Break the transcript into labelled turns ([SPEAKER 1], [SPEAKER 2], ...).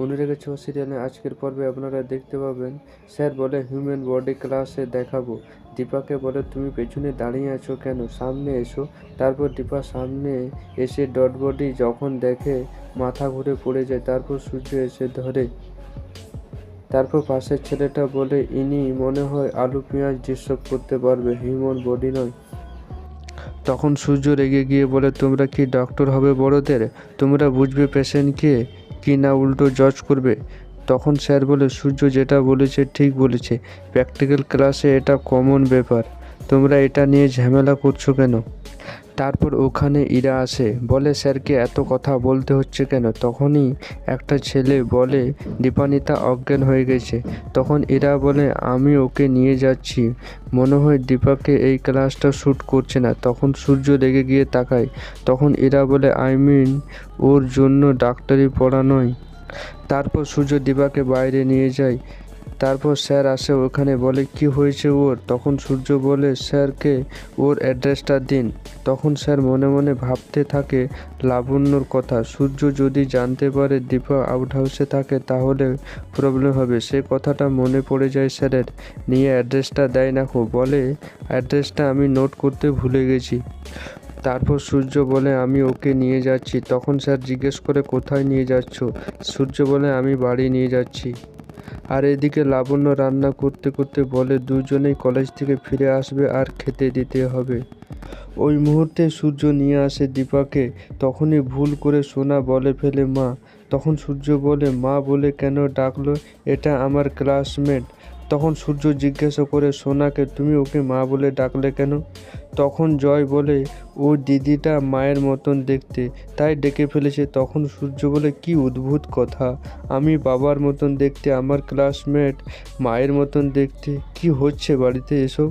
[SPEAKER 1] অনুরেখা 6 সিরিয়ালে আজকের পর্বে আপনারা দেখতে পাবেন স্যার বলে হিউম্যান বডি ক্লাসে দেখাবো। দীপাকে বলে তুমি পেছনে দাঁড়িয়ে আছো কেন, সামনে এসো। তারপর দীপা সামনে এসে ডট বডি যখন দেখে মাথা ঘুরে পড়ে যায়। তারপর সূর্য এসে ধরে। তারপর পাশের ছেলেটা বলে ইনি মনে হয় আলু পেঁয়াজ ডিস্টার্ব করতে পারবে, হিউম্যান বডি নয়। তখন সূর্য রেগে গিয়ে বলে তোমরা কি ডক্টর হবে বড়দের, তোমরা বুঝবে পেশেন্টকে কি না উল্টো জজ করবে। তখন স্যার বলে সূর্য যেটা বলেছে ঠিক বলেছে, প্র্যাকটিক্যাল ক্লাসে এটা কমন ব্যাপার, তোমরা এটা নিয়ে ঝামেলা করছো কেন। তারপর ওখানে ইরা আসে, বলে স্যারকে এত কথা বলতে হচ্ছে কেন। তখনই একটা ছেলে বলে দীপানিতা অজ্ঞান হয়ে গেছে। তখন ইরা বলে আমি ওকে নিয়ে যাচ্ছি, মনে হয় দীপাকে এই ক্লাসটা শ্যুট করছে না। তখন সূর্য রেগে গিয়ে তাকায়। তখন ইরা বলে ওর জন্য ডাক্তারি পড়া নয়। তারপর সূর্য দীপাকে বাইরে নিয়ে যায়। তারপর স্যার আসে ওখানে, বলে কি হয়েছে ওর। তখন সূর্য বলে স্যারকে ওর অ্যাড্রেসটা দিন। তখন স্যার মনে মনে ভাবতে থাকে লাবণ্যর কথা। সূর্য যদি জানতে পারে দীপা আউট হাউসে থাকে তাহলে প্রবলেম হবে। সে কথাটা মনে পড়ে যায় স্যারের। নিয়ে অ্যাড্রেসটা দেয় না, বলে অ্যাড্রেসটা আমি নোট করতে ভুলে গেছি। তারপর সূর্য বলে আমি ওকে নিয়ে যাচ্ছি। তখন স্যার জিজ্ঞেস করে কোথায় নিয়ে যাচ্ছ। সূর্য বলে আমি বাড়ি নিয়ে যাচ্ছি। আর এদিকে লাবণ্য রান্না করতে করতে বলে দুজনেই কলেজ থেকে ফিরে আসবে আর খেতে দিতে হবে। ওই মুহূর্তে সূর্য নিয়ে আসে দীপাকে। তখনই ভুল করে সোনা বলে ফেলে মা। তখন সূর্য বলে মা বলে কেন ডাকলো, এটা আমার ক্লাসমেট। তখন সূর্য জিজ্ঞাসা করে সোনাকে তুমি ওকে মা বলে ডাকলে কেন। তখন জয় বলে ও দিদিটা মায়ের মতন দেখতে, তাই ডেকে ফেলেছে। তখন সূর্য বলে কি অদ্ভুত কথা, আমি বাবার মতন দেখতে, আমার ক্লাসমেট মায়ের মতন দেখতে, কি হচ্ছে বাড়িতে এসব।